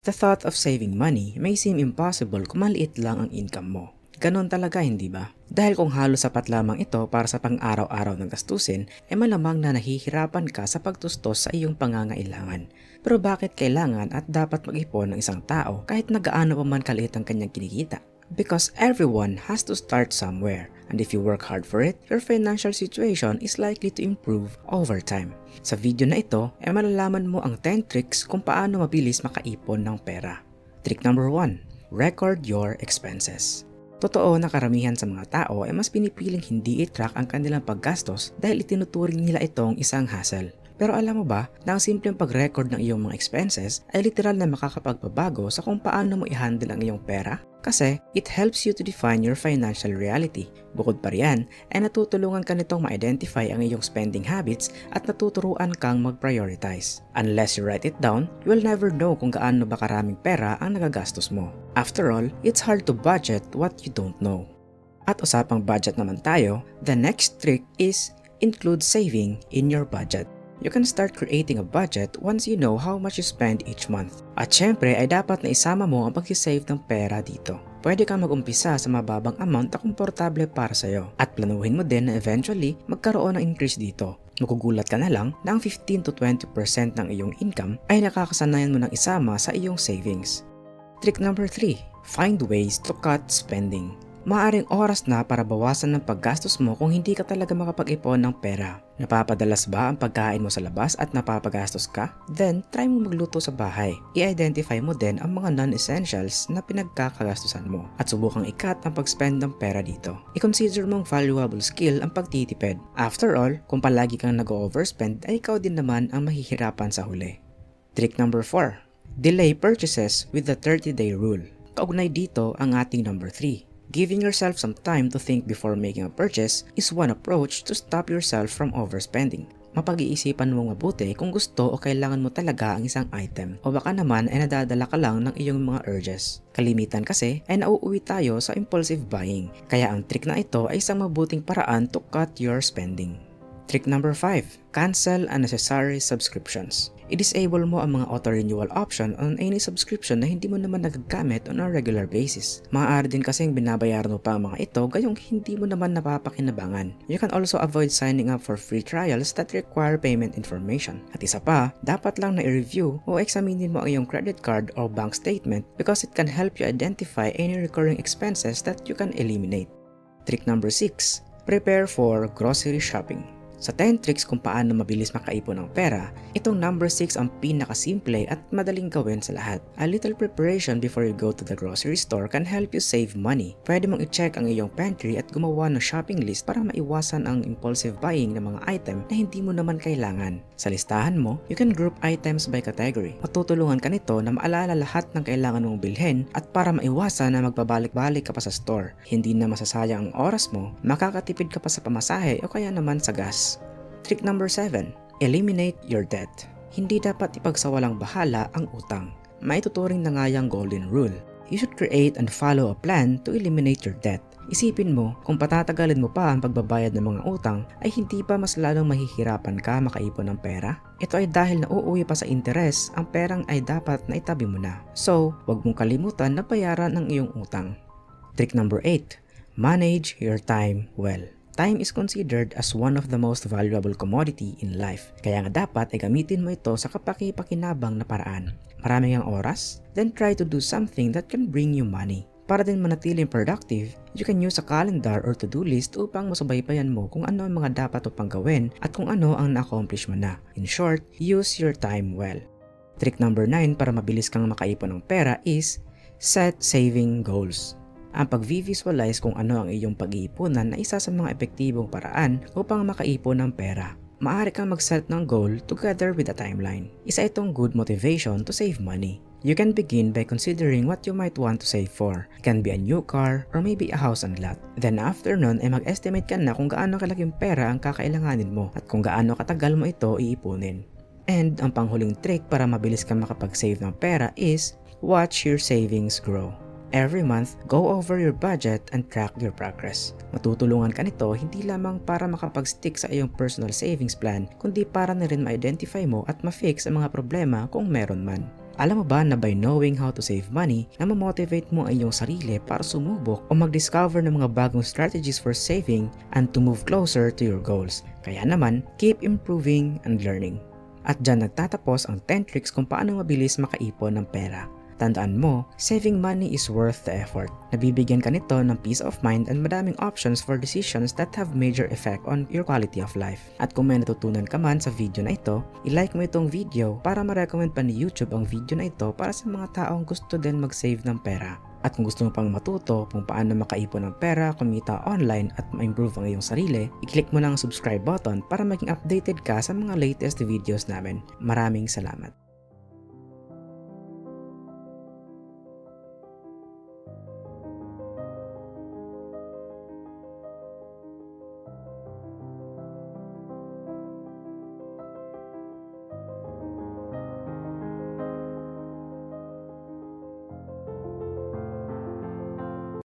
The thought of saving money may seem impossible kung maliit lang ang income mo. Ganon talaga, hindi ba? Dahil kung halos sapat lamang ito para sa pang-araw-araw ng gastusin, malamang na nahihirapan ka sa pagtustos sa iyong pangangailangan. Pero bakit kailangan at dapat mag-ipon ng isang tao kahit na gaano pa man kaliit ang kanyang kinikita? Because everyone has to start somewhere, and if you work hard for it, your financial situation is likely to improve over time. Sa video na ito, malalaman mo ang 10 tricks kung paano mabilis makaipon ng pera. Trick number 1. Record your expenses. Totoo na karamihan sa mga tao mas pinipiling hindi i-track ang kanilang paggastos dahil itinuturing nila itong isang hassle. Pero alam mo ba na ang simpleng pag-record ng iyong mga expenses ay literal na makakapagpabago sa kung paano mo i-handle ang iyong pera? Kasi it helps you to define your financial reality. Bukod pa riyan, natutulungan ka nitong ma-identify ang iyong spending habits at natuturuan kang mag-prioritize. Unless you write it down, you will never know kung gaano ba karaming pera ang nagagastos mo. After all, it's hard to budget what you don't know. At usapang budget naman tayo, the next trick is include saving in your budget. You can start creating a budget once you know how much you spend each month. At syempre ay dapat na isama mo ang pag-save ng pera dito. Pwede kang mag-umpisa sa mababang amount na komportable para sa'yo. At planuhin mo din na eventually magkaroon ng increase dito. Magugulat ka na lang na ang 15 to 20% ng iyong income ay nakakasanayan mo ng isama sa iyong savings. Trick number 3. Find ways to cut spending. Maaring oras na para bawasan ng paggastos mo kung hindi ka talaga makapag-ipon ng pera. Napapadalas ba ang pagkain mo sa labas at napapagastos ka? Then, try mo magluto sa bahay. I-identify mo din ang mga non-essentials na pinagkakagastusan mo at subukang i-cut ang pag-spend ng pera dito. I-consider mong valuable skill ang pagtitipid. After all, kung palagi kang nag-overspend ay ikaw din naman ang mahihirapan sa huli. Trick number 4. Delay purchases with the 30-day rule. Kaugnay dito ang ating number 3. Giving yourself some time to think before making a purchase is one approach to stop yourself from overspending. Mapag-iisipan mong mabuti kung gusto o kailangan mo talaga ang isang item o baka naman ay nadadala ka lang ng iyong mga urges. Kalimitan kasi ay nauuwi tayo sa impulsive buying, kaya ang trick na ito ay isang mabuting paraan to cut your spending. Trick number 5. Cancel unnecessary subscriptions. I-disable mo ang mga auto-renewal option on any subscription na hindi mo naman nagagamit on a regular basis. Maaari din kasing binabayaran mo pa ang mga ito gayong hindi mo naman napapakinabangan. You can also avoid signing up for free trials that require payment information. At isa pa, dapat lang na i-review o examinin mo ang iyong credit card or bank statement because it can help you identify any recurring expenses that you can eliminate. Trick number 6. Prepare for grocery shopping. Sa 10 tricks kung paano mabilis makaipon ng pera, itong number 6 ang pinakasimple at madaling gawin sa lahat. A little preparation before you go to the grocery store can help you save money. Pwede mong i-check ang iyong pantry at gumawa ng shopping list para maiwasan ang impulsive buying ng mga item na hindi mo naman kailangan. Sa listahan mo, you can group items by category. Matutulungan ka nito na maalala lahat ng kailangan mong bilhin at para maiwasan na magbabalik-balik ka pa sa store. Hindi na masasayang ang oras mo, makakatipid ka pa sa pamasahe o kaya naman sa gas. Trick number 7. Eliminate your debt. Hindi dapat ipagsawalang bahala ang utang. Maituturing na nga yung golden rule. You should create and follow a plan to eliminate your debt. Isipin mo, kung patatagalin mo pa ang pagbabayad ng mga utang, ay hindi pa mas lalong mahihirapan ka makaipon ng pera? Ito ay dahil nauuwi pa sa interes, ang perang ay dapat na itabi mo na. So, huwag mong kalimutan na bayaran ang iyong utang. Trick number 8. Manage your time well. Time is considered as one of the most valuable commodity in life. Kaya nga dapat ay gamitin mo ito sa kapaki-pakinabang na paraan. Maraming ang oras? Then try to do something that can bring you money. Para din manatiling productive, you can use a calendar or to-do list upang masubaybayan mo kung ano ang mga dapat mo pang gawin at kung ano ang na-accomplish mo na. In short, use your time well. Trick number 9 para mabilis kang makaipon ng pera is set saving goals. Ang pag-visualize kung ano ang iyong pag-iipunan ay isa sa mga epektibong paraan upang makaipon ng pera. Maaari kang mag-set ng goal together with a timeline. Isa itong good motivation to save money. You can begin by considering what you might want to save for. It can be a new car or maybe a house and lot. Then after nun ay mag-estimate ka na kung gaano kalaking pera ang kakailanganin mo at kung gaano katagal mo ito iipunin. And ang panghuling trick para mabilis kang makapag-save ng pera is watch your savings grow. Every month, go over your budget and track your progress. Matutulungan ka nito hindi lamang para makapag-stick sa iyong personal savings plan, kundi para na rin ma-identify mo at ma-fix ang mga problema kung meron man. Alam mo ba na by knowing how to save money, na mamotivate mo ang iyong sarili para sumubok o mag-discover ng mga bagong strategies for saving and to move closer to your goals. Kaya naman, keep improving and learning. At dyan nagtatapos ang 10 tricks kung paano mabilis makaipon ng pera. Tandaan mo, saving money is worth the effort. Nabibigyan ka nito ng peace of mind and madaming options for decisions that have major effect on your quality of life. At kung may natutunan ka man sa video na ito, i-like mo itong video para ma-recommend pa ni YouTube ang video na ito para sa mga taong gusto din mag-save ng pera. At kung gusto mo pang matuto kung paano makaipon ng pera, kumita online at ma-improve ang iyong sarili, i-click mo na ang subscribe button para maging updated ka sa mga latest videos namin. Maraming salamat!